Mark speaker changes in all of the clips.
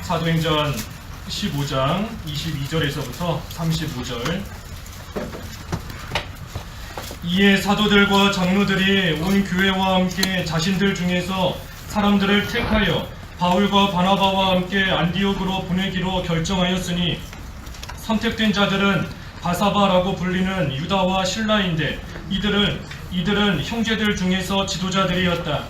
Speaker 1: 사도행전 15장 22절에서부터 35절. 이에 사도들과 장로들이 온 교회와 함께 자신들 중에서 사람들을 택하여 바울과 바나바와 함께 안디옥으로 보내기로 결정하였으니, 선택된 자들은 바사바라고 불리는 유다와 실라인데 이들은 형제들 중에서 지도자들이었다.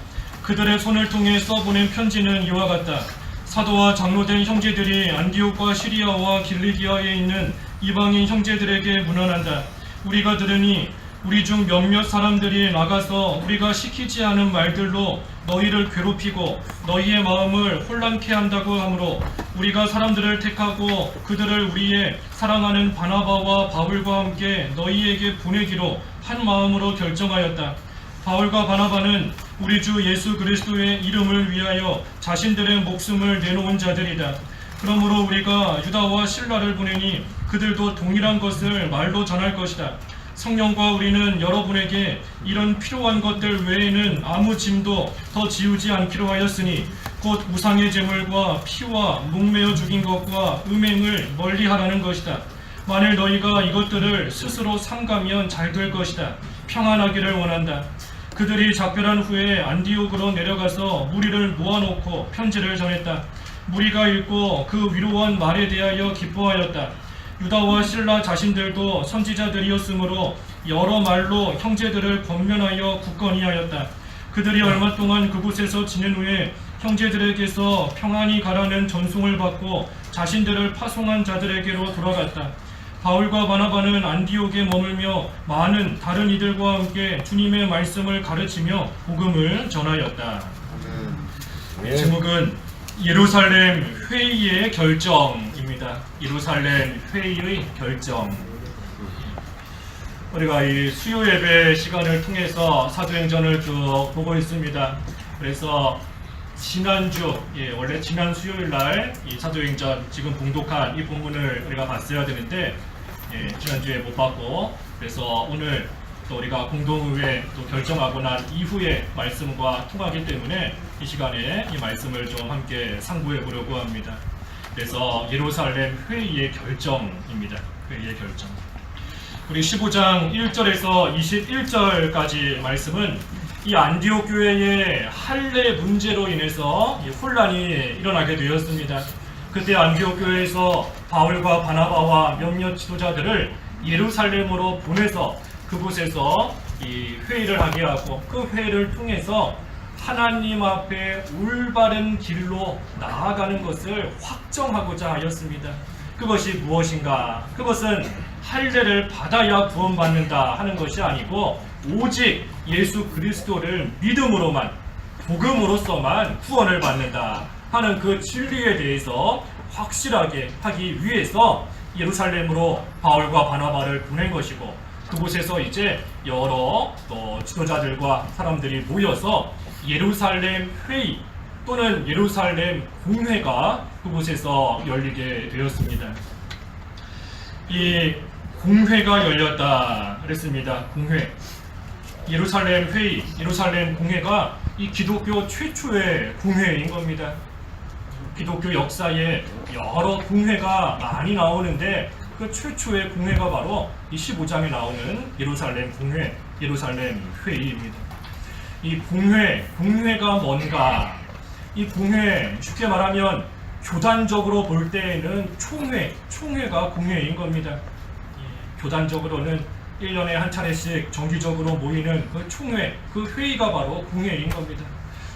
Speaker 1: 그들의 손을 통해 써보낸 편지는 이와 같다. 사도와 장로된 형제들이 안디옥과 시리아와 길리기아에 있는 이방인 형제들에게 문안한다. 우리가 들으니 우리 중 몇몇 사람들이 나가서 우리가 시키지 않은 말들로 너희를 괴롭히고 너희의 마음을 혼란케 한다고 하므로 우리가 사람들을 택하고 그들을 우리의 사랑하는 바나바와 바울과 함께 너희에게 보내기로 한 마음으로 결정하였다. 바울과 바나바는 우리 주 예수 그리스도의 이름을 위하여 자신들의 목숨을 내놓은 자들이다. 그러므로 우리가 유다와 실라를 보내니 그들도 동일한 것을 말로 전할 것이다. 성령과 우리는 여러분에게 이런 필요한 것들 외에는 아무 짐도 더 지우지 않기로 하였으니, 곧 우상의 제물과 피와 목매어 죽인 것과 음행을 멀리하라는 것이다. 만일 너희가 이것들을 스스로 삼가면 잘 될 것이다. 평안하기를 원한다. 그들이 작별한 후에 안디옥으로 내려가서 무리를 모아놓고 편지를 전했다. 무리가 읽고 그 위로한 말에 대하여 기뻐하였다. 유다와 실라 자신들도 선지자들이었으므로 여러 말로 형제들을 권면하여 굳건히 하였다. 그들이 얼마 동안 그곳에서 지낸 후에 형제들에게서 평안히 가라는 전송을 받고 자신들을 파송한 자들에게로 돌아갔다. 바울과 바나바는 안디옥에 머물며 많은 다른 이들과 함께 주님의 말씀을 가르치며 복음을 전하였다. 제목은 예루살렘 회의의 결정입니다. 예루살렘 회의의 결정. 우리가 이 수요 예배 시간을 통해서 사도행전을 쭉 보고 있습니다. 그래서 지난주, 원래 지난 수요일 날 이 사도행전 지금 봉독한 이 본문을 우리가 봤어야 되는데, 지난주에 못 봤고, 그래서 오늘 또 우리가 공동의회 또 결정하고 난 이후의 말씀과 통하기 때문에 이 시간에 이 말씀을 좀 함께 상고해 보려고 합니다. 그래서 예루살렘 회의의 결정입니다. 회의의 결정. 우리 15장 1절에서 21절까지 말씀은 이 안디옥 교회의 할례 문제로 인해서 혼란이 일어나게 되었습니다. 그때 안디옥 교회에서 바울과 바나바와 몇몇 지도자들을 예루살렘으로 보내서 그곳에서 이 회의를 하게 하고, 그 회의를 통해서 하나님 앞에 올바른 길로 나아가는 것을 확정하고자 하였습니다. 그것이 무엇인가? 그것은 할례를 받아야 구원받는다 하는 것이 아니고, 오직 예수 그리스도를 믿음으로만, 복음으로서만 구원을 받는다 하는 그 진리에 대해서 확실하게 하기 위해서 예루살렘으로 바울과 바나바를 보낸 것이고, 그곳에서 이제 여러 또 지도자들과 사람들이 모여서 예루살렘 회의 또는 예루살렘 공회가 그곳에서 열리게 되었습니다. 이 공회가 열렸다 그랬습니다. 공회. 예루살렘 회의, 예루살렘 공회가 이 기독교 최초의 공회인 겁니다. 기독교 역사에 여러 공회가 많이 나오는데 그 최초의 공회가 바로 이 15장에 나오는 예루살렘 공회, 예루살렘 회의입니다. 이 공회가 뭔가? 이 공회, 쉽게 말하면 교단적으로 볼 때에는 총회가 공회인 겁니다. 교단적으로는 1년에 한 차례씩 정기적으로 모이는 그 총회, 그 회의가 바로 공회인 겁니다.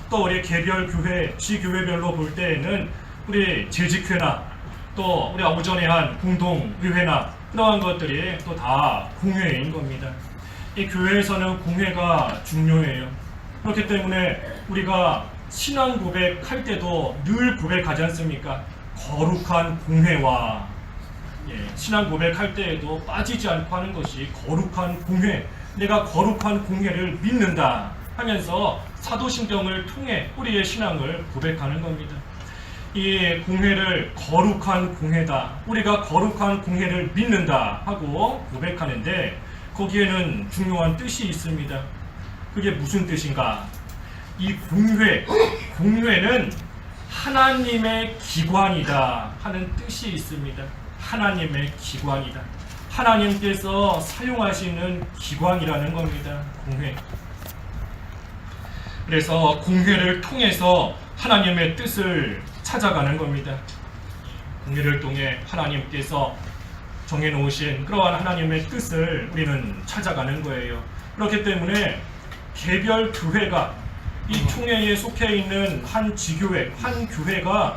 Speaker 1: 또 우리 개별 교회, 지교회별로 볼 때에는 우리 재직회나 또 우리 오전에 한 공동의회나 그러한 것들이 또 다 공회인 겁니다. 이 교회에서는 공회가 중요해요. 그렇기 때문에 우리가 신앙 고백할 때도 늘 고백하지 않습니까? 거룩한 공회와, 신앙 고백할 때에도 빠지지 않고 하는 것이 거룩한 공회, 내가 거룩한 공회를 믿는다 하면서 사도신경을 통해 우리의 신앙을 고백하는 겁니다. 이 공회를 거룩한 공회다, 우리가 거룩한 공회를 믿는다 하고 고백하는데, 거기에는 중요한 뜻이 있습니다. 그게 무슨 뜻인가? 이 공회는 하나님의 기관이다 하는 뜻이 있습니다. 하나님의 기관이다. 하나님께서 사용하시는 기관이라는 겁니다. 공회. 그래서 공회를 통해서 하나님의 뜻을 찾아가는 겁니다. 공회를 통해 하나님께서 정해놓으신 그러한 하나님의 뜻을 우리는 찾아가는 거예요. 그렇기 때문에 개별 교회가 이 총회에 속해 있는 한 지교회, 한 교회가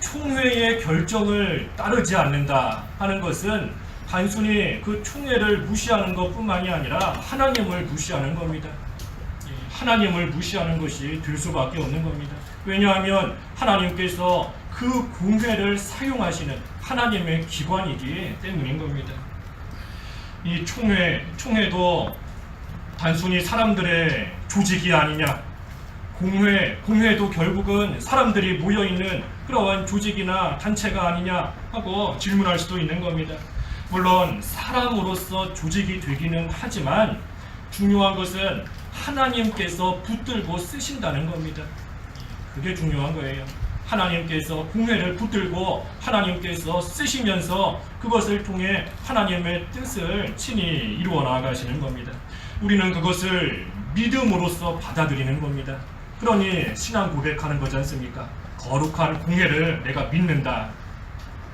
Speaker 1: 총회의 결정을 따르지 않는다 하는 것은 단순히 그 총회를 무시하는 것뿐만이 아니라 하나님을 무시하는 겁니다. 하나님을 무시하는 것이 될 수밖에 없는 겁니다. 왜냐하면 하나님께서 그 공회를 사용하시는 하나님의 기관이기 때문인 겁니다. 이 총회도 단순히 사람들의 조직이 아니냐, 공회도 결국은 사람들이 모여있는 그러한 조직이나 단체가 아니냐 하고 질문할 수도 있는 겁니다. 물론 사람으로서 조직이 되기는 하지만 중요한 것은 하나님께서 붙들고 쓰신다는 겁니다. 그게 중요한 거예요. 하나님께서 공회를 붙들고 하나님께서 쓰시면서 그것을 통해 하나님의 뜻을 친히 이루어 나가시는 겁니다. 우리는 그것을 믿음으로써 받아들이는 겁니다. 그러니 신앙 고백하는 거지 않습니까? 거룩한 공회를 내가 믿는다.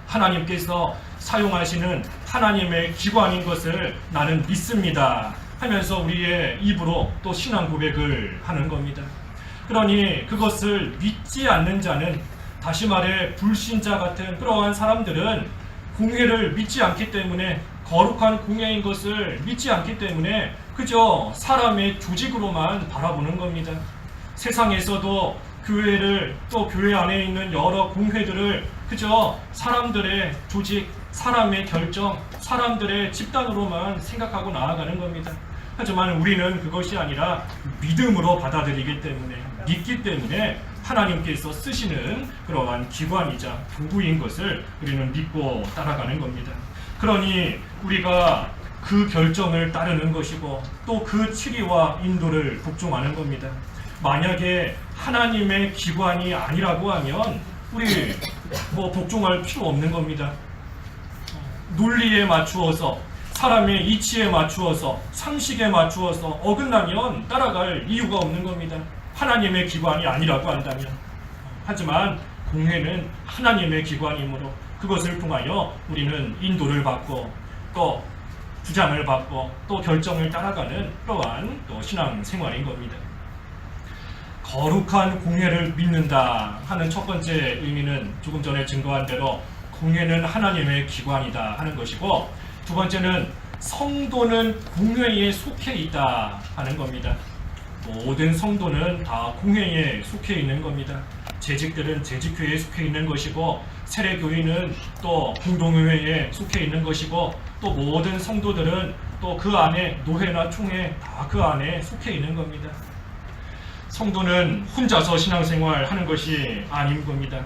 Speaker 1: 하나님께서 사용하시는 하나님의 기관인 것을 나는 믿습니다 하면서 우리의 입으로 또 신앙 고백을 하는 겁니다. 그러니 그것을 믿지 않는 자는, 다시 말해 불신자 같은 그러한 사람들은 공회를 믿지 않기 때문에, 거룩한 공회인 것을 믿지 않기 때문에 그저 사람의 조직으로만 바라보는 겁니다. 세상에서도 교회를, 또 교회 안에 있는 여러 공회들을 그저 사람들의 조직, 사람의 결정, 사람들의 집단으로만 생각하고 나아가는 겁니다. 하지만 우리는 그것이 아니라 믿음으로 받아들이기 때문에, 믿기 때문에 하나님께서 쓰시는 그러한 기관이자 도구인 것을 우리는 믿고 따라가는 겁니다. 그러니 우리가 그 결정을 따르는 것이고 또 그 치리와 인도를 복종하는 겁니다. 만약에 하나님의 기관이 아니라고 하면 우리 복종할 필요 없는 겁니다. 논리에 맞추어서, 사람의 이치에 맞추어서, 상식에 맞추어서 어긋나면 따라갈 이유가 없는 겁니다. 하나님의 기관이 아니라고 한다면. 하지만 공회는 하나님의 기관이므로 그것을 통하여 우리는 인도를 받고 또 주장을 받고 또 결정을 따라가는 그러한 또 신앙생활인 겁니다. 거룩한 공회를 믿는다 하는 첫 번째 의미는 조금 전에 증거한 대로 공회는 하나님의 기관이다 하는 것이고, 두 번째는 성도는 공회에 속해 있다 하는 겁니다. 모든 성도는 다 공회에 속해 있는 겁니다. 재직들은 재직회에 속해 있는 것이고, 세례교인은 또 공동회에 속해 있는 것이고, 또 모든 성도들은 또 그 안에 노회나 총회 다 그 안에 속해 있는 겁니다. 성도는 혼자서 신앙생활 하는 것이 아닌 겁니다.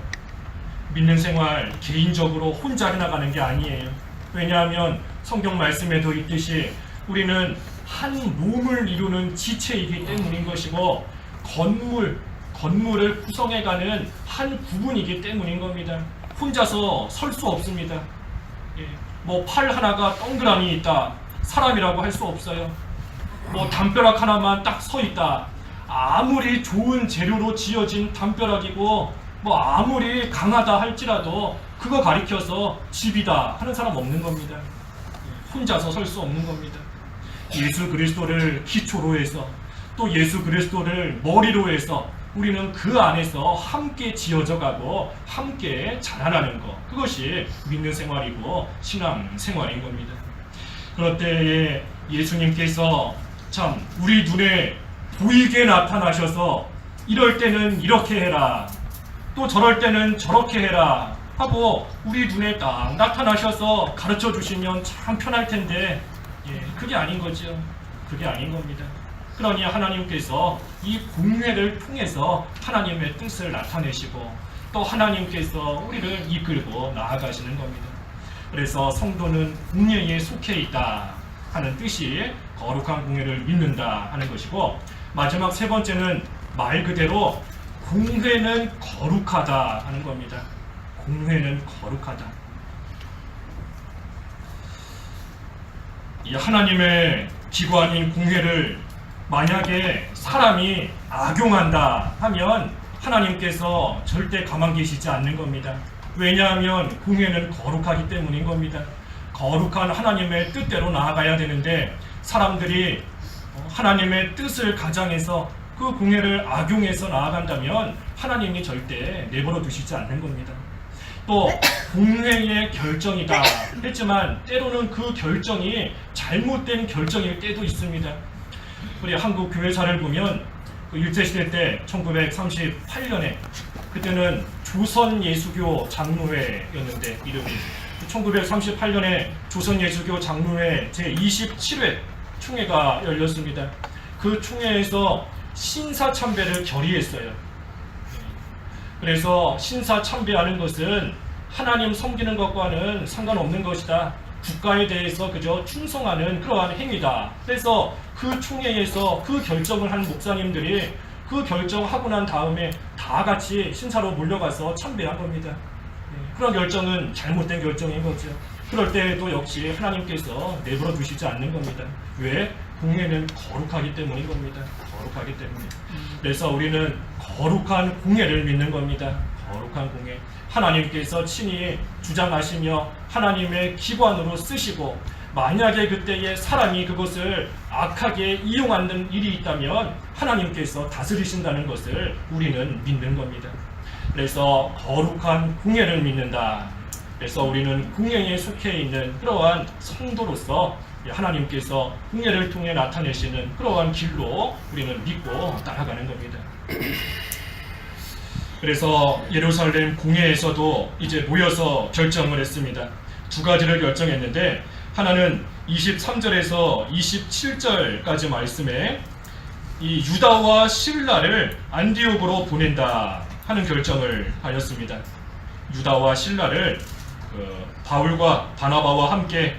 Speaker 1: 믿는 생활 개인적으로 혼자 해나가는 게 아니에요. 왜냐하면 성경 말씀에도 있듯이 우리는 한 몸을 이루는 지체이기 때문인 것이고, 건물을 구성해가는 한 부분이기 때문인 겁니다. 혼자서 설 수 없습니다. 팔 하나가 동그라미 있다, 사람이라고 할 수 없어요. 담벼락 하나만 딱 서 있다, 아무리 좋은 재료로 지어진 담벼락이고 아무리 강하다 할지라도 그거 가리켜서 집이다 하는 사람 없는 겁니다. 혼자서 설 수 없는 겁니다. 예수 그리스도를 기초로 해서 또 예수 그리스도를 머리로 해서 우리는 그 안에서 함께 지어져 가고 함께 자라나는 것, 그것이 믿는 생활이고 신앙 생활인 겁니다. 그럴 때에 예수님께서 참 우리 눈에 보이게 나타나셔서 이럴 때는 이렇게 해라, 또 저럴 때는 저렇게 해라 하고 우리 눈에 딱 나타나셔서 가르쳐 주시면 참 편할 텐데, 그게 아닌 거죠. 그게 아닌 겁니다. 그러니 하나님께서 이 공회를 통해서 하나님의 뜻을 나타내시고 또 하나님께서 우리를 이끌고 나아가시는 겁니다. 그래서 성도는 공회에 속해 있다 하는 뜻이 거룩한 공회를 믿는다 하는 것이고, 마지막 세 번째는 말 그대로 공회는 거룩하다 하는 겁니다. 공회는 거룩하다. 이 하나님의 기관인 공회를 만약에 사람이 악용한다 하면 하나님께서 절대 가만 계시지 않는 겁니다. 왜냐하면 공회는 거룩하기 때문인 겁니다. 거룩한 하나님의 뜻대로 나아가야 되는데 사람들이 하나님의 뜻을 가장해서 그 공회를 악용해서 나아간다면 하나님이 절대 내버려 두시지 않는 겁니다. 또 공회의 결정이다 했지만 때로는 그 결정이 잘못된 결정일 때도 있습니다. 우리 한국 교회사를 보면 그 일제시대 때 1938년에 그때는 조선예수교 장로회였는데 이름이 1938년에 조선예수교 장로회 제27회 총회가 열렸습니다. 그 총회에서 신사참배를 결의했어요. 그래서 신사참배하는 것은 하나님 섬기는 것과는 상관없는 것이다. 국가에 대해서 그저 충성하는 그러한 행위다. 그래서 그 총회에서 그 결정을 한 목사님들이 그 결정하고 난 다음에 다 같이 신사로 몰려가서 참배한 겁니다. 그런 결정은 잘못된 결정인 거죠. 그럴 때도 역시 하나님께서 내버려 두시지 않는 겁니다. 왜? 공회는 거룩하기 때문인 겁니다. 거룩하기 때문에. 그래서 우리는 거룩한 공회를 믿는 겁니다. 거룩한 공회. 하나님께서 친히 주장하시며 하나님의 기관으로 쓰시고 만약에 그때에 사람이 그것을 악하게 이용하는 일이 있다면 하나님께서 다스리신다는 것을 우리는 믿는 겁니다. 그래서 거룩한 공회를 믿는다. 그래서 우리는 공회에 속해 있는 그러한 성도로서 하나님께서 공회를 통해 나타내시는 그러한 길로 우리는 믿고 따라가는 겁니다. 그래서 예루살렘 공회에서도 이제 모여서 결정을 했습니다. 두 가지를 결정했는데 하나는 23절에서 27절까지 말씀에 이 유다와 실라를 안디옥으로 보낸다 하는 결정을 하였습니다. 유다와 실라를 바울과 바나바와 함께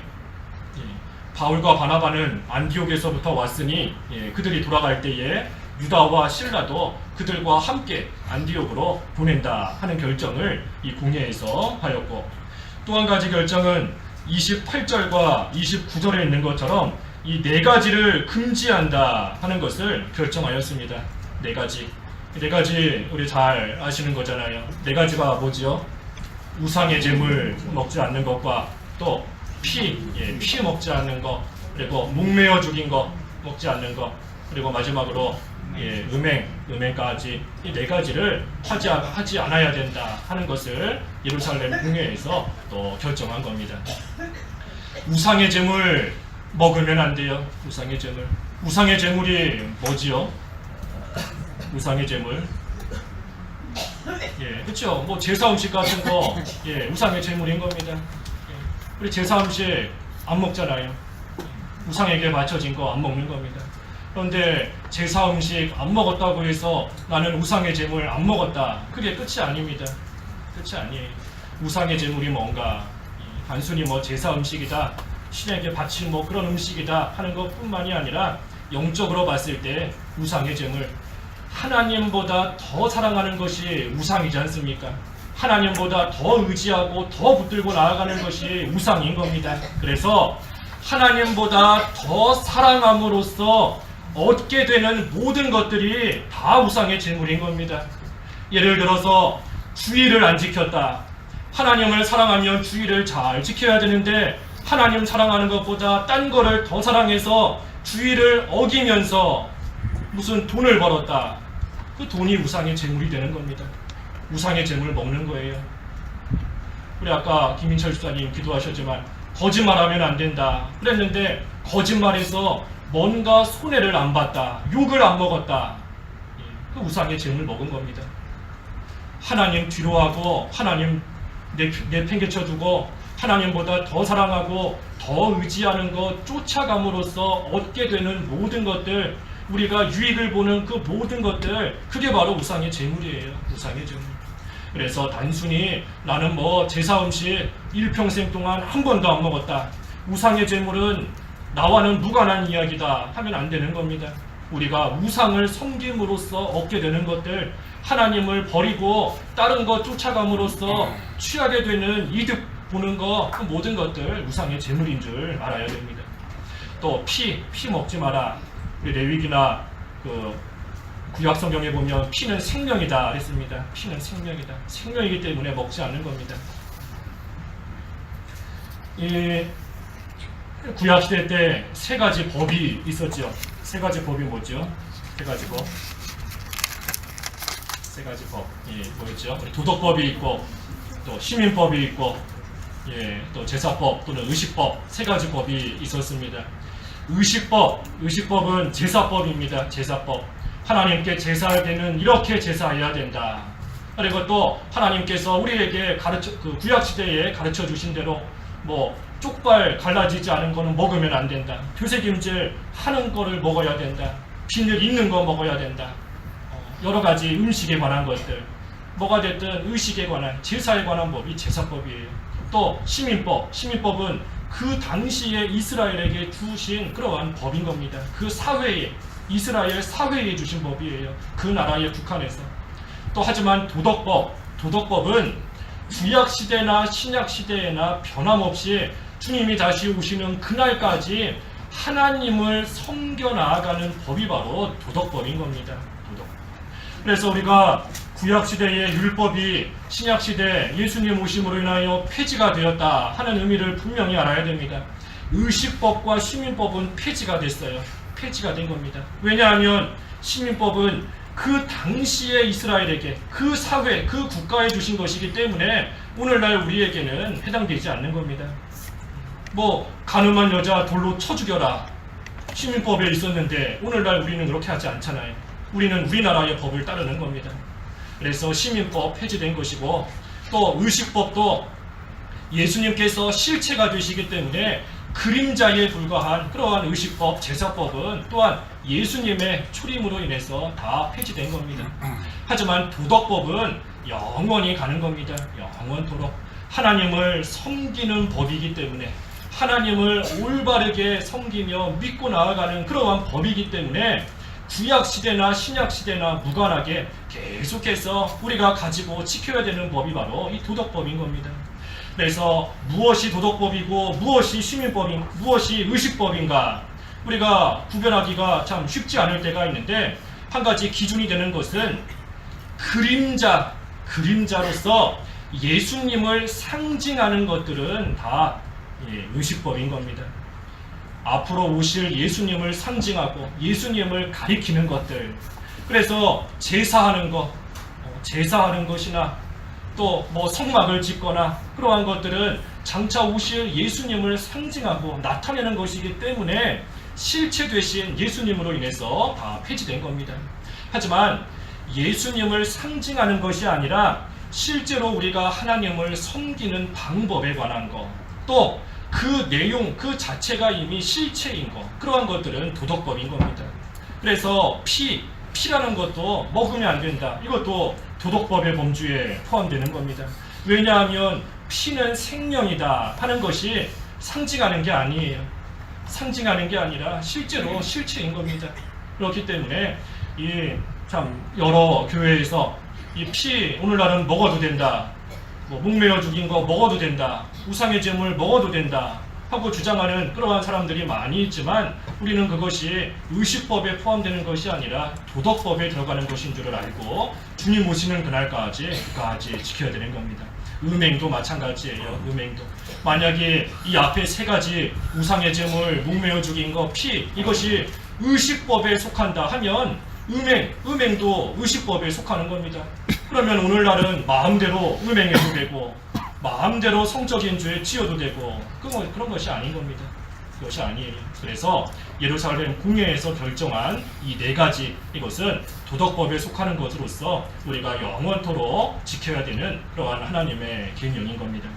Speaker 1: 바울과 바나바는 안디옥에서부터 왔으니 그들이 돌아갈 때에 유다와 실라도 그들과 함께 안디옥으로 보낸다 하는 결정을 이 공회에서 하였고 또 한 가지 결정은 28절과 29절에 있는 것처럼 이 네 가지를 금지한다 하는 것을 결정하였습니다. 네 가지 우리 잘 아시는 거잖아요. 네 가지가 뭐지요? 우상의 제물 먹지 않는 것과 또 피 먹지 않는 것, 그리고 목매어 죽인 것 먹지 않는 것, 그리고 마지막으로 음행까지 이 네 가지를 하지 않아야 된다 하는 것을 예루살렘 공회에서 또 결정한 겁니다. 우상의 제물 먹으면 안 돼요. 우상의 제물이 뭐지요? 우상의 제물 그렇죠. 뭐 제사 음식 같은 거 우상의 제물인 겁니다. 우리 제사 음식 안 먹잖아요. 우상에게 바쳐진 거 안 먹는 겁니다. 그런데 제사 음식 안 먹었다고 해서 나는 우상의 제물 안 먹었다. 그게 끝이 아닙니다. 끝이 아니에요. 우상의 제물이 뭔가 단순히 뭐 제사 음식이다, 신에게 바친 뭐 그런 음식이다 하는 것뿐만이 아니라 영적으로 봤을 때 우상의 제물, 하나님보다 더 사랑하는 것이 우상이지 않습니까? 하나님보다 더 의지하고 더 붙들고 나아가는 것이 우상인 겁니다. 그래서 하나님보다 더 사랑함으로써 얻게 되는 모든 것들이 다 우상의 제물인 겁니다. 예를 들어서 주의를 안 지켰다. 하나님을 사랑하면 주의를 잘 지켜야 되는데 하나님 사랑하는 것보다 딴 거를 더 사랑해서 주의를 어기면서 무슨 돈을 벌었다. 그 돈이 우상의 제물이 되는 겁니다. 우상의 제물을 먹는 거예요. 우리 아까 김인철 집사님 기도하셨지만 거짓말하면 안 된다 그랬는데 거짓말해서 뭔가 손해를 안 봤다, 욕을 안 먹었다. 그 우상의 제물 먹은 겁니다. 하나님 뒤로하고 하나님 내팽개쳐 두고 하나님보다 더 사랑하고 더 의지하는 것 쫓아감으로써 얻게 되는 모든 것들, 우리가 유익을 보는 그 모든 것들, 그게 바로 우상의 제물이에요. 우상의 제물. 그래서 단순히 나는 뭐 제사 음식 일평생 동안 한 번도 안 먹었다, 우상의 제물은 나와는 무관한 이야기다 하면 안 되는 겁니다. 우리가 우상을 섬김으로써 얻게 되는 것들, 하나님을 버리고 다른 것 쫓아감으로써 취하게 되는 이득 보는 거, 그 모든 것들 우상의 제물인 줄 알아야 됩니다. 또 피 먹지 마라. 우리 레위기나 그 구약 성경에 보면 피는 생명이다 그랬습니다. 피는 생명이다. 생명이기 때문에 먹지 않는 겁니다. 이 구약 시대 때 세 가지 법이 있었죠. 세 가지 법이 뭐죠? 세 가지 법. 세 가지 법. 뭐였죠? 도덕법이 있고, 또 시민법이 있고, 또 제사법 또는 의식법, 세 가지 법이 있었습니다. 의식법은 제사법입니다. 제사법. 하나님께 제사할 때는 이렇게 제사해야 된다. 그리고 또 하나님께서 우리에게 그 구약 시대에 가르쳐 주신 대로 뭐 쪽발 갈라지지 않은 거는 먹으면 안 된다. 되새김질 하는 거를 먹어야 된다. 비늘 있는 거 먹어야 된다. 여러 가지 음식에 관한 것들, 뭐가 됐든 의식에 관한, 제사에 관한 법이 제사법이에요. 또 시민법은 그 당시에 이스라엘에게 주신 그러한 법인 겁니다. 그 사회에, 이스라엘 사회에 주신 법이에요. 그 나라에 국한해서. 또 하지만 도덕법은 구약 시대나 신약 시대에나 변함없이 주님이 다시 오시는 그날까지 하나님을 섬겨 나아가는 법이 바로 도덕법인 겁니다. 도덕. 그래서 우리가 구약 시대의 율법이 신약 시대 예수님 오심으로 인하여 폐지가 되었다 하는 의미를 분명히 알아야 됩니다. 의식법과 시민법은 폐지가 됐어요. 폐지가 된 겁니다. 왜냐하면 시민법은 그 당시에 이스라엘에게, 그 사회, 그 국가에 주신 것이기 때문에 오늘날 우리에게는 해당되지 않는 겁니다. 뭐 가늠한 여자 돌로 쳐 죽여라, 시민법에 있었는데 오늘날 우리는 그렇게 하지 않잖아요. 우리는 우리나라의 법을 따르는 겁니다. 그래서 시민법 폐지된 것이고, 또 의식법도 예수님께서 실체가 되시기 때문에 그림자에 불과한 그러한 의식법, 제사법은 또한 예수님의 초림으로 인해서 다 폐지된 겁니다. 하지만 도덕법은 영원히 가는 겁니다. 영원토록 하나님을 섬기는 법이기 때문에, 하나님을 올바르게 섬기며 믿고 나아가는 그러한 법이기 때문에 구약 시대나 신약 시대나 무관하게 계속해서 우리가 가지고 지켜야 되는 법이 바로 이 도덕법인 겁니다. 그래서 무엇이 도덕법이고 무엇이 무엇이 의식법인가, 우리가 구별하기가 참 쉽지 않을 때가 있는데, 한 가지 기준이 되는 것은 그림자로서 예수님을 상징하는 것들은 다 의식법인 겁니다. 앞으로 오실 예수님을 상징하고 예수님을 가리키는 것들, 그래서 제사하는 것이나 또 뭐 성막을 짓거나 그러한 것들은 장차 오실 예수님을 상징하고 나타내는 것이기 때문에 실체 되신 예수님으로 인해서 다 폐지된 겁니다. 하지만 예수님을 상징하는 것이 아니라 실제로 우리가 하나님을 섬기는 방법에 관한 것, 또 그 내용 그 자체가 이미 실체인 것, 그러한 것들은 도덕법인 겁니다. 그래서 피라는 것도 먹으면 안 된다, 이것도 도덕법의 범주에 포함되는 겁니다. 왜냐하면 피는 생명이다 하는 것이 상징하는 게 아니에요. 상징하는 게 아니라 실제로 실체인 겁니다. 그렇기 때문에 참 여러 교회에서 이 피 오늘날은 먹어도 된다, 뭐 목매어 죽인 거 먹어도 된다, 우상의 제물 먹어도 된다 하고 주장하는 그러한 사람들이 많이 있지만, 우리는 그것이 의식법에 포함되는 것이 아니라 도덕법에 들어가는 것인 줄을 알고 주님 오시는 그날까지 지켜야 되는 겁니다. 음행도 마찬가지예요. 음행도 만약에 이 앞에 세 가지 우상의 제물, 목매어 죽인 거, 피, 이것이 의식법에 속한다 하면 음행도 의식법에 속하는 겁니다. 그러면 오늘날은 마음대로 음행해도 되고 마음대로 성적인 죄에 치여도 되고 그런 것이 아닌 겁니다. 그것이 아니에요. 그래서 예루살렘 공회에서 결정한 이 네 가지, 이것은 도덕법에 속하는 것으로서 우리가 영원토록 지켜야 되는 그러한 하나님의 계명인 겁니다.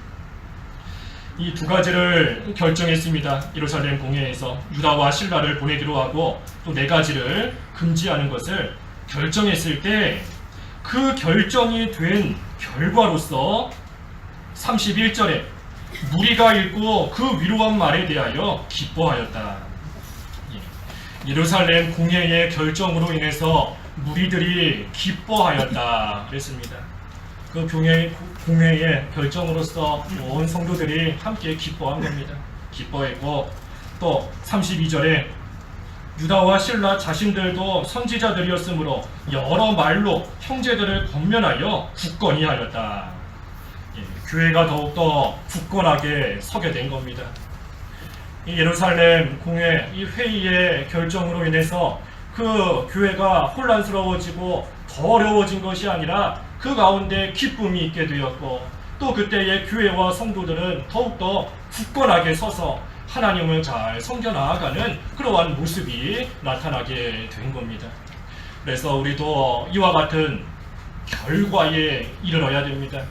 Speaker 1: 이 두 가지를 결정했습니다. 예루살렘 공회에서 유다와 신라를 보내기로 하고 또 네 가지를 금지하는 것을 결정했을 때, 그 결정이 된 결과로서 31절에 무리가 읽고 그 위로한 말에 대하여 기뻐하였다. 예루살렘 공회의 결정으로 인해서 무리들이 기뻐하였다 그랬습니다. 그 공회의 결정으로서 온 성도들이 함께 기뻐한 겁니다. 기뻐했고 또 32절에 유다와 실라 자신들도 선지자들이었으므로 여러 말로 형제들을 권면하여 굳건히 하였다. 교회가 더욱더 굳건하게 서게 된 겁니다. 이 예루살렘 공회 이 회의의 결정으로 인해서 그 교회가 혼란스러워지고 더 어려워진 것이 아니라 그 가운데 기쁨이 있게 되었고 또 그때의 교회와 성도들은 더욱더 굳건하게 서서 하나님을 잘 섬겨 나아가는 그러한 모습이 나타나게 된 겁니다. 그래서 우리도 이와 같은 결과에 이르러야 됩니다.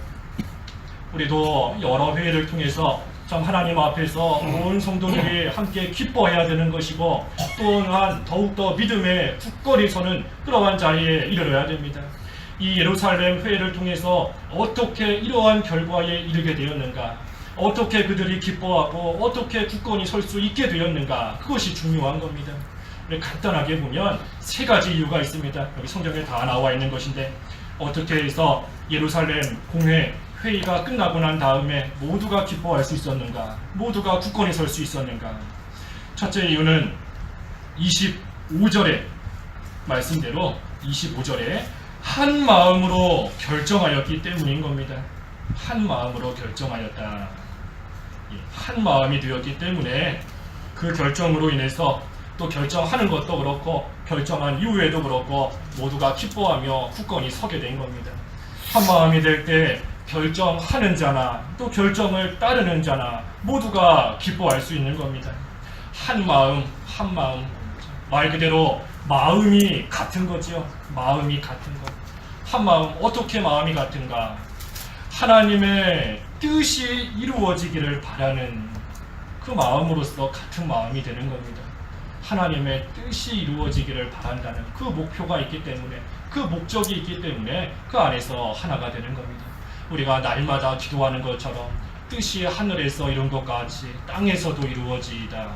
Speaker 1: 우리도 여러 회의를 통해서 참 하나님 앞에서 온 성도들이 함께 기뻐해야 되는 것이고 또한 더욱더 믿음에 굳건히 서는 그러한 자리에 이르러야 됩니다. 이 예루살렘 회의를 통해서 어떻게 이러한 결과에 이르게 되었는가, 어떻게 그들이 기뻐하고 어떻게 굳건히 설 수 있게 되었는가, 그것이 중요한 겁니다. 간단하게 보면 세 가지 이유가 있습니다. 여기 성경에 다 나와 있는 것인데 어떻게 해서 예루살렘 공회 회의가 끝나고 난 다음에 모두가 기뻐할 수 있었는가, 모두가 굳건히 설 수 있었는가. 첫째 이유는 25절의 말씀대로 25절에 한 마음으로 결정하였기 때문인 겁니다. 한 마음으로 결정하였다. 한 마음이 되었기 때문에 그 결정으로 인해서 또 결정하는 것도 그렇고 결정한 이후에도 그렇고 모두가 기뻐하며 굳건히 서게 된 겁니다. 한 마음이 될 때 결정하는 자나 또 결정을 따르는 자나 모두가 기뻐할 수 있는 겁니다. 한 마음, 한 마음. 말 그대로 마음이 같은 거지요. 마음이 같은 것. 한 마음, 어떻게 마음이 같은가? 하나님의 뜻이 이루어지기를 바라는 그 마음으로서 같은 마음이 되는 겁니다. 하나님의 뜻이 이루어지기를 바란다는 그 목표가 있기 때문에, 그 목적이 있기 때문에 그 안에서 하나가 되는 겁니다. 우리가 날마다 기도하는 것처럼 뜻이 하늘에서 이룬 것 같이 땅에서도 이루어지이다.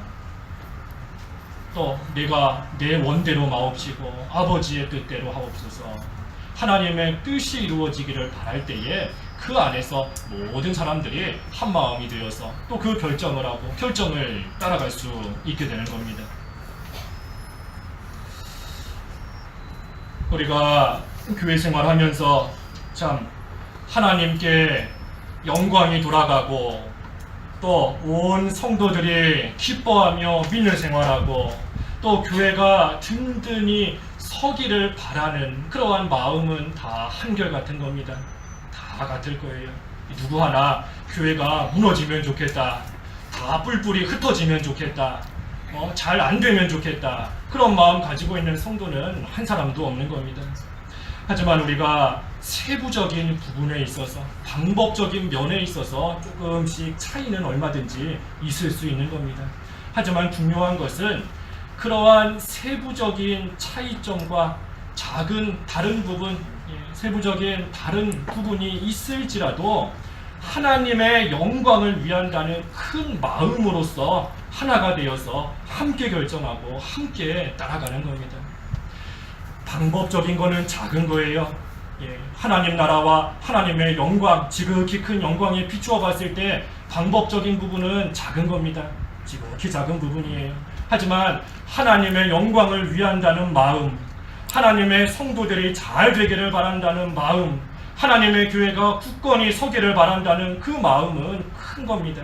Speaker 1: 또 내가 내 원대로 마옵시고 아버지의 뜻대로 하옵소서. 하나님의 뜻이 이루어지기를 바랄 때에 그 안에서 모든 사람들이 한 마음이 되어서 또 그 결정을 하고 결정을 따라갈 수 있게 되는 겁니다. 우리가 교회 생활하면서 참 하나님께 영광이 돌아가고 또 온 성도들이 기뻐하며 믿는 생활하고 또 교회가 든든히 서기를 바라는 그러한 마음은 다 한결같은 겁니다. 다 같을 거예요. 누구 하나 교회가 무너지면 좋겠다, 다 뿔뿔이 흩어지면 좋겠다, 잘 안 되면 좋겠다, 그런 마음 가지고 있는 성도는 한 사람도 없는 겁니다. 하지만 우리가 세부적인 부분에 있어서 방법적인 면에 있어서 조금씩 차이는 얼마든지 있을 수 있는 겁니다. 하지만 중요한 것은 그러한 세부적인 차이점과 작은 다른 부분, 세부적인 다른 부분이 있을지라도 하나님의 영광을 위한다는 큰 마음으로서 하나가 되어서 함께 결정하고 함께 따라가는 겁니다. 방법적인 거는 작은 거예요. 하나님 나라와 하나님의 영광, 지극히 큰 영광에 비추어 봤을 때 방법적인 부분은 작은 겁니다. 지극히 작은 부분이에요. 하지만 하나님의 영광을 위한다는 마음, 하나님의 성도들이 잘 되기를 바란다는 마음, 하나님의 교회가 굳건히 서기를 바란다는 그 마음은 큰 겁니다.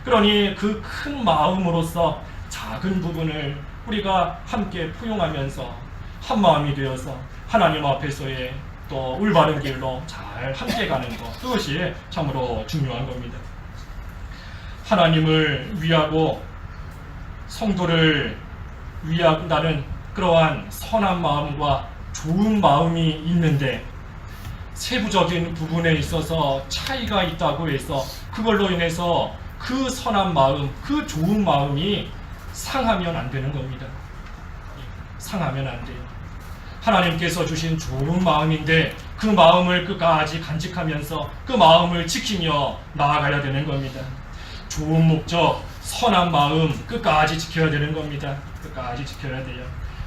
Speaker 1: 그러니 그 큰 마음으로서 작은 부분을 우리가 함께 포용하면서 한 마음이 되어서 하나님 앞에서의 또 올바른 길로 잘 함께 가는 것, 그것이 참으로 중요한 겁니다. 하나님을 위하고 성도를 위한다는 그러한 선한 마음과 좋은 마음이 있는데 세부적인 부분에 있어서 차이가 있다고 해서 그걸로 인해서 그 선한 마음, 그 좋은 마음이 상하면 안 되는 겁니다. 상하면 안 돼요. 하나님께서 주신 좋은 마음인데 그 마음을 끝까지 간직하면서 그 마음을 지키며 나아가야 되는 겁니다. 좋은 목적, 선한 마음 끝까지 지켜야 되는 겁니다. 끝까지 지켜야 돼요.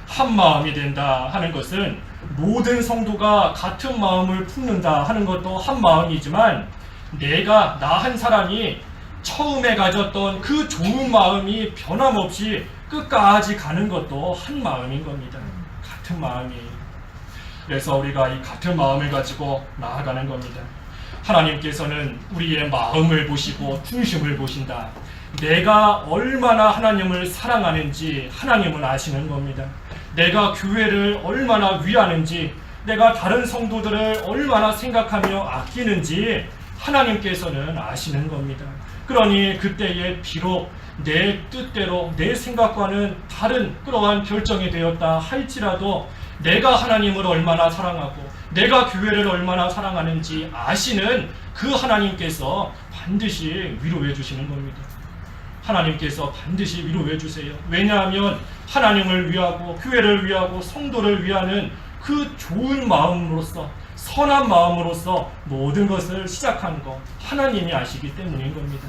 Speaker 1: 한 마음이 된다 하는 것은 모든 성도가 같은 마음을 품는다 하는 것도 한 마음이지만 나 한 사람이 처음에 가졌던 그 좋은 마음이 변함없이 끝까지 가는 것도 한 마음인 겁니다. 같은 마음이에요. 그래서 우리가 이 같은 마음을 가지고 나아가는 겁니다. 하나님께서는 우리의 마음을 보시고 중심을 보신다. 내가 얼마나 하나님을 사랑하는지 하나님은 아시는 겁니다. 내가 교회를 얼마나 위하는지, 내가 다른 성도들을 얼마나 생각하며 아끼는지 하나님께서는 아시는 겁니다. 그러니 그때에 비록 내 뜻대로 내 생각과는 다른 그러한 결정이 되었다 할지라도 내가 하나님을 얼마나 사랑하고 내가 교회를 얼마나 사랑하는지 아시는 그 하나님께서 반드시 위로해 주시는 겁니다. 하나님께서 반드시 위로해 주세요. 왜냐하면 하나님을 위하고 교회를 위하고 성도를 위하는 그 좋은 마음으로서, 선한 마음으로서 모든 것을 시작한 것 하나님이 아시기 때문인 겁니다.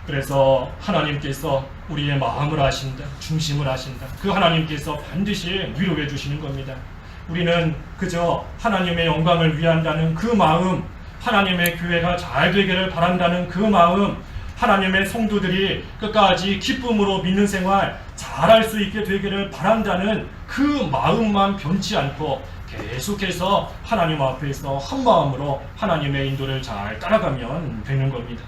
Speaker 1: 그래서 하나님께서 우리의 마음을 아신다, 중심을 아신다. 그 하나님께서 반드시 위로해 주시는 겁니다. 우리는 그저 하나님의 영광을 위한다는 그 마음, 하나님의 교회가 잘 되기를 바란다는 그 마음, 하나님의 성도들이 끝까지 기쁨으로 믿는 생활 잘할 수 있게 되기를 바란다는 그 마음만 변치 않고 계속해서 하나님 앞에서 한 마음으로 하나님의 인도를 잘 따라가면 되는 겁니다.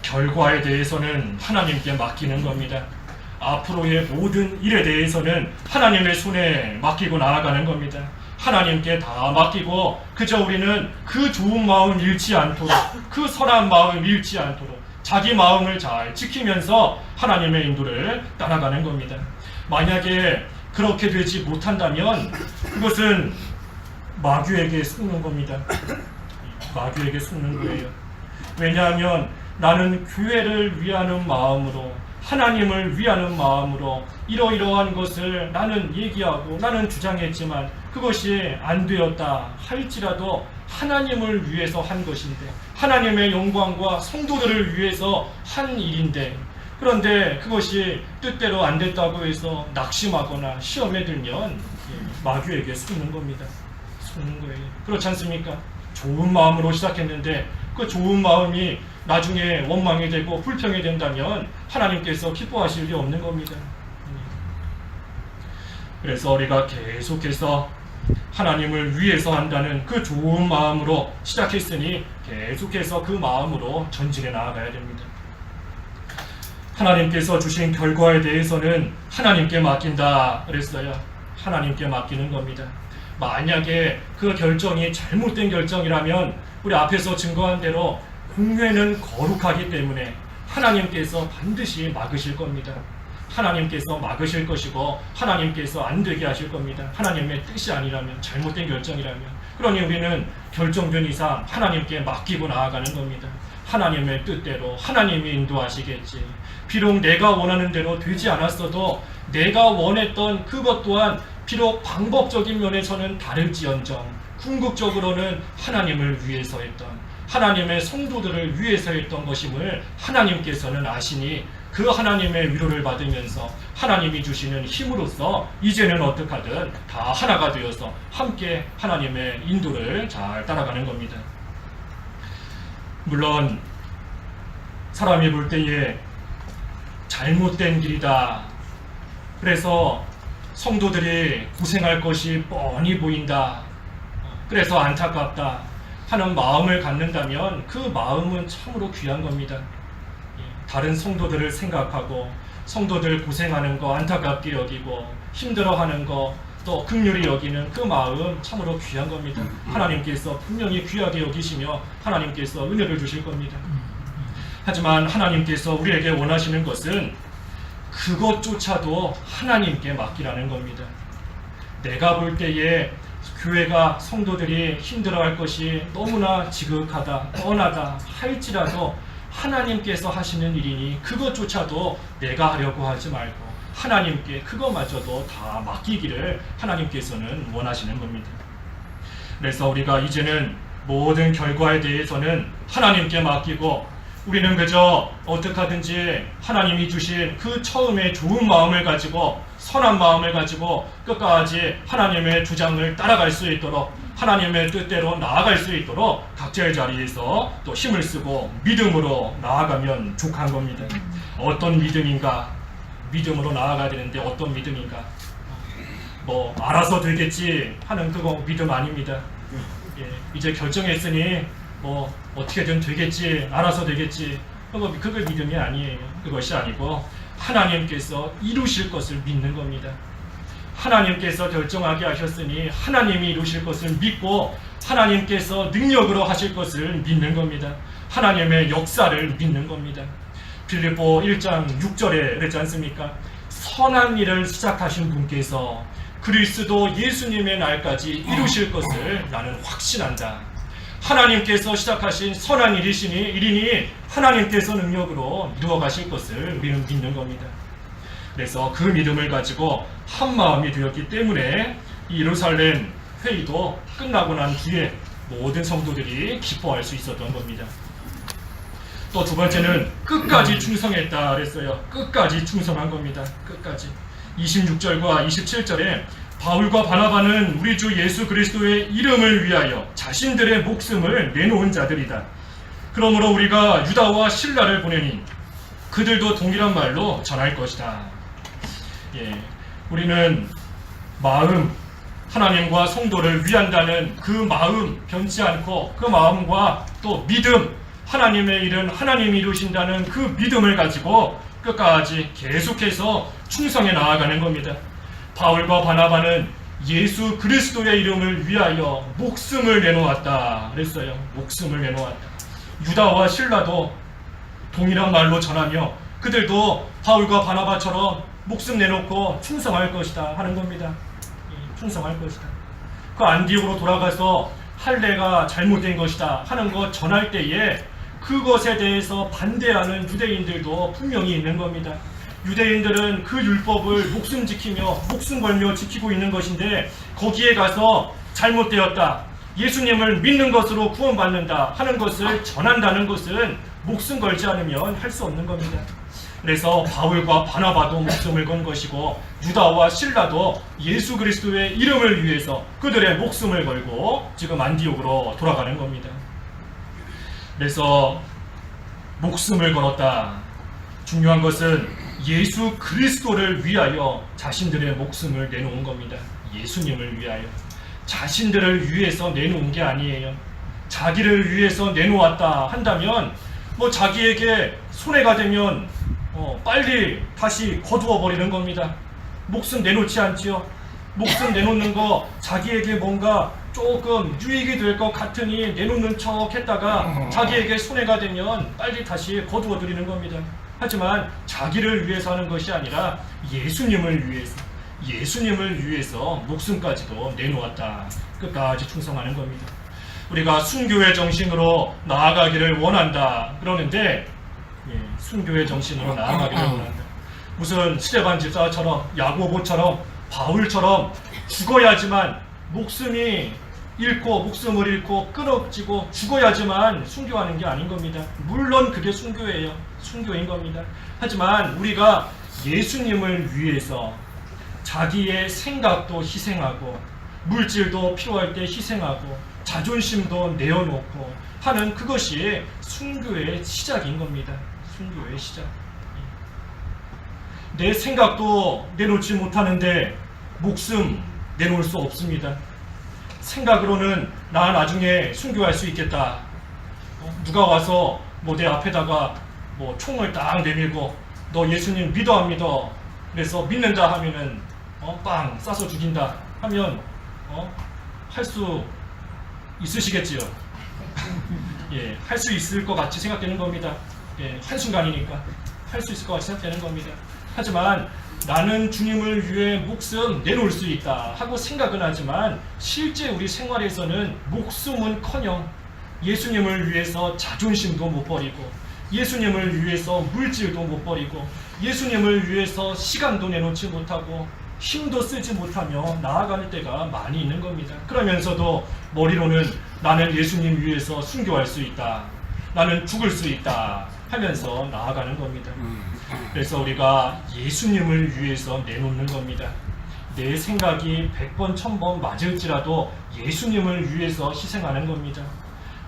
Speaker 1: 결과에 대해서는 하나님께 맡기는 겁니다. 앞으로의 모든 일에 대해서는 하나님의 손에 맡기고 나아가는 겁니다. 하나님께 다 맡기고 그저 우리는 그 좋은 마음 잃지 않도록, 그 선한 마음 잃지 않도록 자기 마음을 잘 지키면서 하나님의 인도를 따라가는 겁니다. 만약에 그렇게 되지 못한다면 그것은 마귀에게 속는 겁니다. 마귀에게 속는 거예요. 왜냐하면 나는 교회를 위하는 마음으로, 하나님을 위하는 마음으로 이러이러한 것을 나는 얘기하고 나는 주장했지만 그것이 안 되었다 할지라도 하나님을 위해서 한 것인데, 하나님의 영광과 성도들을 위해서 한 일인데, 그런데 그것이 뜻대로 안 됐다고 해서 낙심하거나 시험에 들면 마귀에게 속는 겁니다. 속는 거예요. 그렇지 않습니까? 좋은 마음으로 시작했는데 그 좋은 마음이 나중에 원망이 되고 불평이 된다면 하나님께서 기뻐하실 리 없는 겁니다. 그래서 우리가 계속해서 하나님을 위해서 한다는 그 좋은 마음으로 시작했으니 계속해서 그 마음으로 전진해 나아가야 됩니다. 하나님께서 주신 결과에 대해서는 하나님께 맡긴다 그랬어요. 하나님께 맡기는 겁니다. 만약에 그 결정이 잘못된 결정이라면 우리 앞에서 증거한 대로 공회는 거룩하기 때문에 하나님께서 반드시 막으실 겁니다. 하나님께서 막으실 것이고 하나님께서 안 되게 하실 겁니다. 하나님의 뜻이 아니라면, 잘못된 결정이라면. 그러니 우리는 결정된 이상 하나님께 맡기고 나아가는 겁니다. 하나님의 뜻대로 하나님이 인도하시겠지. 비록 내가 원하는 대로 되지 않았어도 내가 원했던 그것 또한 비록 방법적인 면에서는 다를지언정 궁극적으로는 하나님을 위해서 했던, 하나님의 성도들을 위해서 했던 것임을 하나님께서는 아시니 그 하나님의 위로를 받으면서 하나님이 주시는 힘으로써 이제는 어떡하든 다 하나가 되어서 함께 하나님의 인도를 잘 따라가는 겁니다. 물론 사람이 볼 때에 잘못된 길이다, 그래서 성도들이 고생할 것이 뻔히 보인다, 그래서 안타깝다 하는 마음을 갖는다면 그 마음은 참으로 귀한 겁니다. 다른 성도들을 생각하고 성도들 고생하는 거 안타깝게 여기고 힘들어하는 거 또 긍휼히 여기는 그 마음 참으로 귀한 겁니다. 하나님께서 분명히 귀하게 여기시며 하나님께서 은혜를 주실 겁니다. 하지만 하나님께서 우리에게 원하시는 것은 그것조차도 하나님께 맡기라는 겁니다. 내가 볼 때에 교회가, 성도들이 힘들어할 것이 너무나 지극하다, 뻔하다 할지라도 하나님께서 하시는 일이니 그것조차도 내가 하려고 하지 말고 하나님께 그것마저도 다 맡기기를 하나님께서는 원하시는 겁니다. 그래서 우리가 이제는 모든 결과에 대해서는 하나님께 맡기고 우리는 그저 어떻게 하든지 하나님이 주신 그 처음에 좋은 마음을 가지고 선한 마음을 가지고 끝까지 하나님의 주장을 따라갈 수 있도록 하나님의 뜻대로 나아갈 수 있도록 각자의 자리에서 또 힘을 쓰고 믿음으로 나아가면 족한 겁니다. 어떤 믿음인가? 믿음으로 나아가야 되는데 어떤 믿음인가? 뭐 알아서 되겠지 하는 그거 믿음 아닙니다. 예, 이제 결정했으니 뭐 어떻게든 되겠지, 알아서 되겠지, 그거 믿음이 아니에요. 그것이 아니고 하나님께서 이루실 것을 믿는 겁니다. 하나님께서 결정하게 하셨으니 하나님이 이루실 것을 믿고 하나님께서 능력으로 하실 것을 믿는 겁니다. 하나님의 역사를 믿는 겁니다. 빌립보 1장 6절에 그랬지 않습니까? 선한 일을 시작하신 분께서 그리스도 예수님의 날까지 이루실 것을 나는 확신한다. 하나님께서 시작하신 선한 일이니 하나님께서 능력으로 이루어 가실 것을 우리는 믿는 겁니다. 그래서 그 믿음을 가지고 한 마음이 되었기 때문에 이 예루살렘 회의도 끝나고 난 뒤에 모든 성도들이 기뻐할 수 있었던 겁니다. 또 두 번째는 끝까지 충성했다 그랬어요. 끝까지 충성한 겁니다. 끝까지. 26절과 27절에 바울과 바나바는 우리 주 예수 그리스도의 이름을 위하여 자신들의 목숨을 내놓은 자들이다. 그러므로 우리가 유다와 실라를 보내니 그들도 동일한 말로 전할 것이다. 예, 우리는 마음, 하나님과 성도를 위한다는 그 마음 변치 않고 그 마음과 또 믿음, 하나님의 일은 하나님이 이루신다는 그 믿음을 가지고 끝까지 계속해서 충성해 나아가는 겁니다. 바울과 바나바는 예수 그리스도의 이름을 위하여 목숨을 내놓았다 그랬어요. 목숨을 내놓았다. 유다와 실라도 동일한 말로 전하며 그들도 바울과 바나바처럼 목숨 내놓고 충성할 것이다 하는 겁니다. 충성할 것이다. 그 안디옥으로 돌아가서 할례가 잘못된 것이다 하는 것 전할 때에 그것에 대해서 반대하는 유대인들도 분명히 있는 겁니다. 유대인들은 그 율법을 목숨 지키며 목숨 걸며 지키고 있는 것인데 거기에 가서 잘못되었다, 예수님을 믿는 것으로 구원받는다 하는 것을 전한다는 것은 목숨 걸지 않으면 할 수 없는 겁니다. 그래서 바울과 바나바도 목숨을 건 것이고 유다와 실라도 예수 그리스도의 이름을 위해서 그들의 목숨을 걸고 지금 안디옥으로 돌아가는 겁니다. 그래서 목숨을 걸었다. 중요한 것은 예수 그리스도를 위하여 자신들의 목숨을 내놓은 겁니다. 예수님을 위하여. 자신들을 위해서 내놓은 게 아니에요. 자기를 위해서 내놓았다 한다면 뭐 자기에게 손해가 되면 빨리 다시 거두어 버리는 겁니다. 목숨 내놓지 않지요. 목숨 내놓는 거 자기에게 뭔가 조금 유익이 될 것 같으니 내놓는 척 했다가 자기에게 손해가 되면 빨리 다시 거두어 드리는 겁니다. 하지만 자기를 위해서 하는 것이 아니라 예수님을 위해서 목숨까지도 내놓았다. 끝까지 충성하는 겁니다. 우리가 순교의 정신으로 나아가기를 원한다 그러는데 순교의 정신으로 나아가기를 원한다. 무슨 스데반 집사처럼 야고보처럼 바울처럼 죽어야지만 목숨을 잃고 끊어지고 죽어야지만 순교하는 게 아닌 겁니다. 물론 그게 순교예요. 순교인 겁니다. 하지만 우리가 예수님을 위해서 자기의 생각도 희생하고 물질도 필요할 때 희생하고 자존심도 내어놓고 하는 그것이 순교의 시작인 겁니다. 순교의 시작. 내 생각도 내놓지 못하는데 목숨 내놓을 수 없습니다. 생각으로는 나 나중에 순교할 수 있겠다. 누가 와서 내 앞에다가 총을 딱 내밀고 너 예수님 믿어 안 믿어? 그래서 믿는다 하면은 빵 쏴서 죽인다 하면 할 수 있으시겠지요? 예, 할 수 있을 것 같이 생각되는 겁니다. 예, 한순간이니까 할 수 있을 것 같이 생각되는 겁니다. 하지만 나는 주님을 위해 목숨 내놓을 수 있다 하고 생각은 하지만 실제 우리 생활에서는 목숨은커녕 예수님을 위해서 자존심도 못 버리고 예수님을 위해서 물질도 못 버리고 예수님을 위해서 시간도 내놓지 못하고 힘도 쓰지 못하며 나아가는 때가 많이 있는 겁니다. 그러면서도 머리로는 나는 예수님 위해서 순교할 수 있다. 나는 죽을 수 있다 하면서 나아가는 겁니다. 그래서 우리가 예수님을 위해서 내놓는 겁니다. 내 생각이 100번 1000번 맞을지라도 예수님을 위해서 희생하는 겁니다.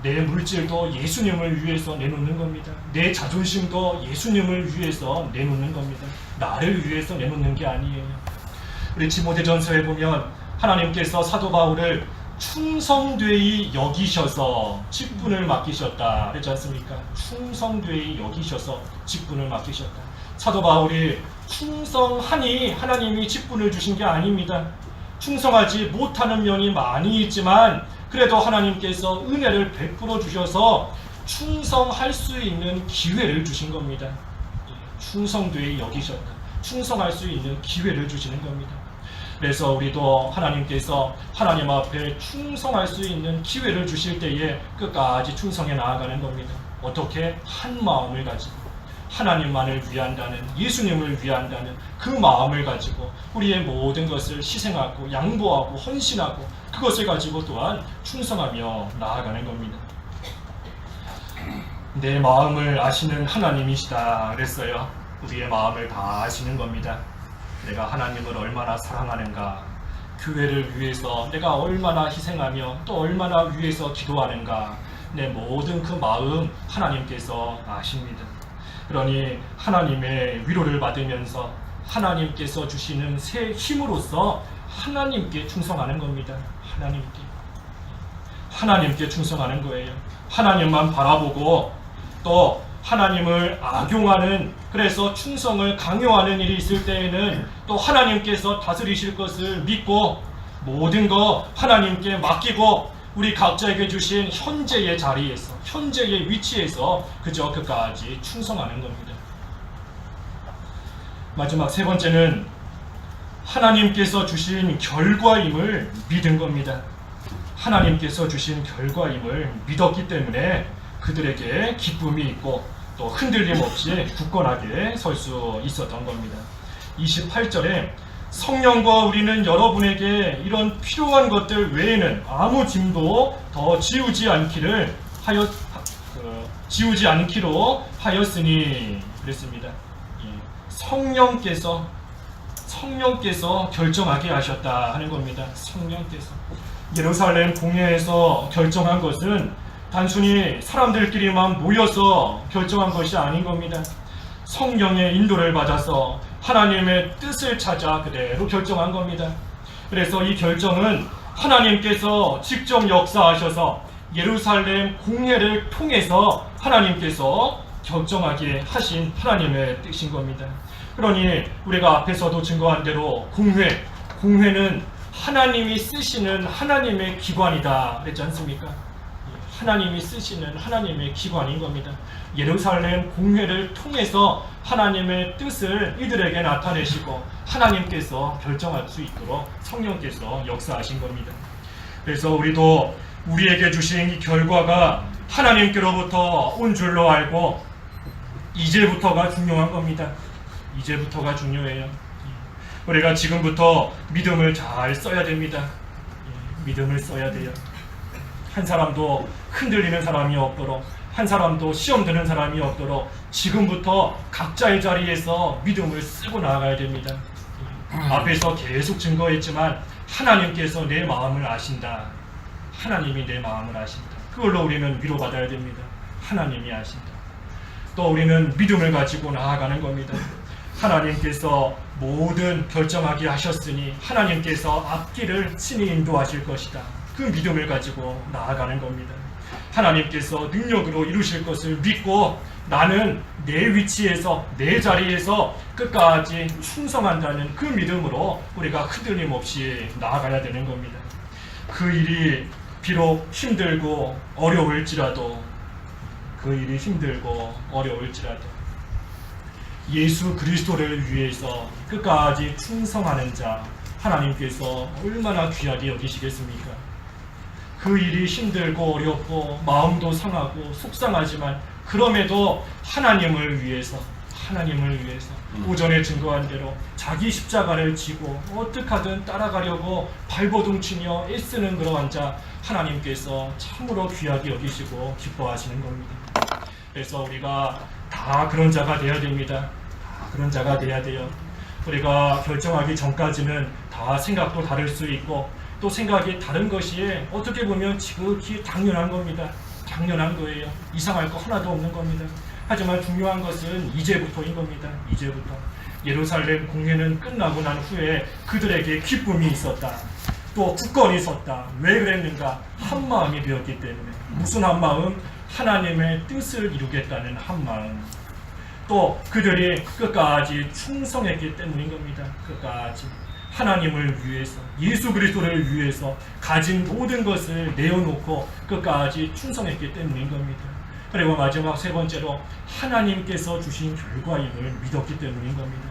Speaker 1: 내 물질도 예수님을 위해서 내놓는 겁니다. 내 자존심도 예수님을 위해서 내놓는 겁니다. 나를 위해서 내놓는 게 아니에요. 우리 디모데전서에 보면 하나님께서 사도 바울을 충성되이 여기셔서 직분을 맡기셨다 그랬지 않습니까? 충성되이 여기셔서 직분을 맡기셨다. 사도 바울이 충성하니 하나님이 직분을 주신 게 아닙니다. 충성하지 못하는 면이 많이 있지만 그래도 하나님께서 은혜를 베풀어 주셔서 충성할 수 있는 기회를 주신 겁니다. 충성되이 여기셨다. 충성할 수 있는 기회를 주시는 겁니다. 그래서 우리도 하나님께서 하나님 앞에 충성할 수 있는 기회를 주실 때에 끝까지 충성해 나아가는 겁니다. 어떻게? 한 마음을 가지고 하나님만을 위한다는, 예수님을 위한다는 그 마음을 가지고 우리의 모든 것을 희생하고 양보하고 헌신하고 그것을 가지고 또한 충성하며 나아가는 겁니다. 내 마음을 아시는 하나님이시다 그랬어요. 우리의 마음을 다 아시는 겁니다. 내가 하나님을 얼마나 사랑하는가, 교회를 위해서 내가 얼마나 희생하며 또 얼마나 위해서 기도하는가, 내 모든 그 마음 하나님께서 아십니다. 그러니 하나님의 위로를 받으면서 하나님께서 주시는 새 힘으로써 하나님께 충성하는 겁니다. 하나님께 충성하는 거예요. 하나님만 바라보고 또 하나님을 악용하는, 그래서 충성을 강요하는 일이 있을 때에는 또 하나님께서 다스리실 것을 믿고 모든 거 하나님께 맡기고 우리 각자에게 주신 현재의 자리에서, 현재의 위치에서 그저 그까지 충성하는 겁니다. 마지막 세 번째는 하나님께서 주신 결과임을 믿은 겁니다. 하나님께서 주신 결과임을 믿었기 때문에 그들에게 기쁨이 있고 또 흔들림 없이 굳건하게 설 수 있었던 겁니다. 28절에 성령과 우리는 여러분에게 이런 필요한 것들 외에는 아무 짐도 더 지우지 않기로 하였으니 그랬습니다. 성령께서 결정하게 하셨다 하는 겁니다. 성령께서 예루살렘 공회에서 결정한 것은 단순히 사람들끼리만 모여서 결정한 것이 아닌 겁니다. 성령의 인도를 받아서 하나님의 뜻을 찾아 그대로 결정한 겁니다. 그래서 이 결정은 하나님께서 직접 역사하셔서 예루살렘 공회를 통해서 하나님께서 결정하게 하신 하나님의 뜻인 겁니다. 그러니 우리가 앞에서도 증거한 대로 공회는 하나님이 쓰시는 하나님의 기관이다 그랬지 않습니까? 하나님이 쓰시는 하나님의 기관인 겁니다. 예루살렘 공회를 통해서 하나님의 뜻을 이들에게 나타내시고 하나님께서 결정할 수 있도록 성령께서 역사하신 겁니다. 그래서 우리도 우리에게 주신 이 결과가 하나님께로부터 온 줄로 알고 이제부터가 중요한 겁니다. 이제부터가 중요해요. 우리가 지금부터 믿음을 잘 써야 됩니다. 믿음을 써야 돼요. 한 사람도 흔들리는 사람이 없도록, 한 사람도 시험 드는 사람이 없도록 지금부터 각자의 자리에서 믿음을 쓰고 나아가야 됩니다. 앞에서 계속 증거했지만 하나님께서 내 마음을 아신다. 하나님이 내 마음을 아신다. 그걸로 우리는 위로받아야 됩니다. 하나님이 아신다. 또 우리는 믿음을 가지고 나아가는 겁니다. 하나님께서 모든 결정하게 하셨으니 하나님께서 앞길을 친히 인도하실 것이다. 그 믿음을 가지고 나아가는 겁니다. 하나님께서 능력으로 이루실 것을 믿고 나는 내 위치에서, 내 자리에서 끝까지 충성한다는 그 믿음으로 우리가 흔들림 없이 나아가야 되는 겁니다. 그 일이 비록 힘들고 어려울지라도 예수 그리스도를 위해서 끝까지 충성하는 자 하나님께서 얼마나 귀하게 여기시겠습니까? 그 일이 힘들고 어렵고 마음도 상하고 속상하지만 그럼에도 하나님을 위해서 오전에 증거한 대로 자기 십자가를 지고 어떻게 하든 따라가려고 발버둥 치며 애쓰는 그러한 자 하나님께서 참으로 귀하게 여기시고 기뻐하시는 겁니다. 그래서 우리가 다 그런 자가 돼야 됩니다. 다 그런 자가 돼야 돼요. 우리가 결정하기 전까지는 다 생각도 다를 수 있고 또 생각이 다른 것이 어떻게 보면 지극히 당연한 겁니다. 당연한 거예요. 이상할 거 하나도 없는 겁니다. 하지만 중요한 것은 이제부터인 겁니다. 이제부터. 예루살렘 공회는 끝나고 난 후에 그들에게 기쁨이 있었다. 또 굳건히 섰다. 왜 그랬는가? 한 마음이 되었기 때문에. 무슨 한 마음? 하나님의 뜻을 이루겠다는 한 마음. 또 그들이 끝까지 충성했기 때문인 겁니다. 끝까지. 하나님을 위해서, 예수 그리스도를 위해서 가진 모든 것을 내어놓고 끝까지 충성했기 때문인 겁니다. 그리고 마지막 세 번째로 하나님께서 주신 결과임을 믿었기 때문인 겁니다.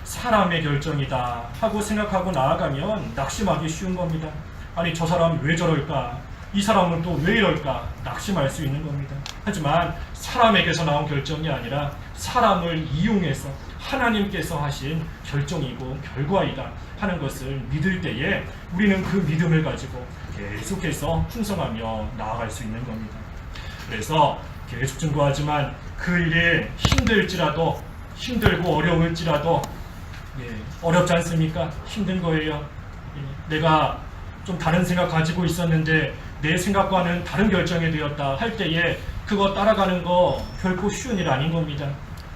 Speaker 1: 사람의 결정이다 하고 생각하고 나아가면 낙심하기 쉬운 겁니다. 아니 저 사람 왜 저럴까? 이 사람은 또 왜 이럴까? 낙심할 수 있는 겁니다. 하지만 사람에게서 나온 결정이 아니라 사람을 이용해서 하나님께서 하신 결정이고 결과이다 하는 것을 믿을 때에 우리는 그 믿음을 가지고 계속해서 충성하며 나아갈 수 있는 겁니다. 그래서 계속 증거하지만 그 일이 힘들지라도 힘들고 어려울지라도 어렵지 않습니까? 힘든 거예요. 내가 좀 다른 생각 가지고 있었는데 내 생각과는 다른 결정이 되었다 할 때에 그거 따라가는 거 결코 쉬운 일 아닌 겁니다.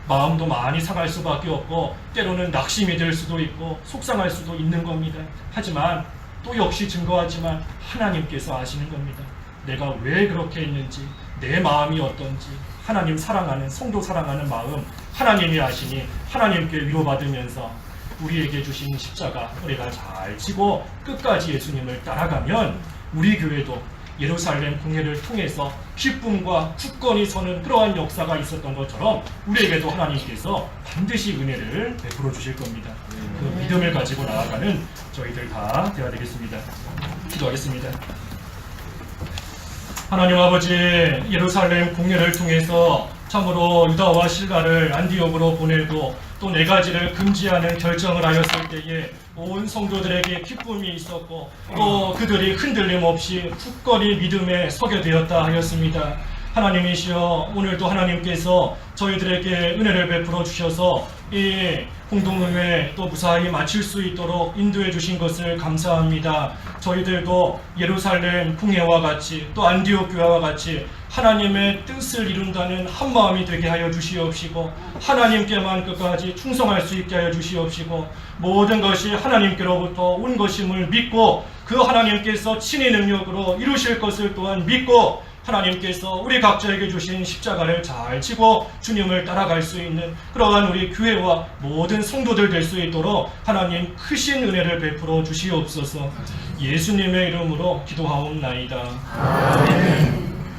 Speaker 1: 마음도 많이 상할 수밖에 없고 때로는 낙심이 될 수도 있고 속상할 수도 있는 겁니다. 하지만 또 역시 증거하지만 하나님께서 아시는 겁니다. 내가 왜 그렇게 했는지 내 마음이 어떤지 하나님 사랑하는 성도 사랑하는 마음 하나님이 아시니 하나님께 위로받으면서 우리에게 주신 십자가 우리가 잘 지고 끝까지 예수님을 따라가면 우리 교회도 예루살렘 공회를 통해서 기쁨과 굳건히 서는 그러한 역사가 있었던 것처럼 우리에게도 하나님께서 반드시 은혜를 베풀어 주실 겁니다. 그 믿음을 가지고 나아가는 저희들 다 되어야 되겠습니다. 기도하겠습니다. 하나님 아버지, 예루살렘 공회를 통해서 참으로 유다와 실라를 안디옥으로 보내고 또 네 가지를 금지하는 결정을 하였을 때에 온 성도들에게 기쁨이 있었고 또 그들이 흔들림 없이 굳건히 믿음에 서게 되었다 하였습니다. 하나님이시여, 오늘도 하나님께서 저희들에게 은혜를 베풀어 주셔서 이 공동의회 또 무사히 마칠 수 있도록 인도해 주신 것을 감사합니다. 저희들도 예루살렘 공회와 같이 또 안디옥 교회와 같이 하나님의 뜻을 이룬다는 한 마음이 되게 하여 주시옵시고 하나님께만 끝까지 충성할 수 있게 하여 주시옵시고 모든 것이 하나님께로부터 온 것임을 믿고 그 하나님께서 친히 능력으로 이루실 것을 또한 믿고 하나님께서 우리 각자에게 주신 십자가를 잘 지고 주님을 따라갈 수 있는 그러한 우리 교회와 모든 성도들 될 수 있도록 하나님 크신 은혜를 베풀어 주시옵소서. 예수님의 이름으로 기도하옵나이다. 아멘.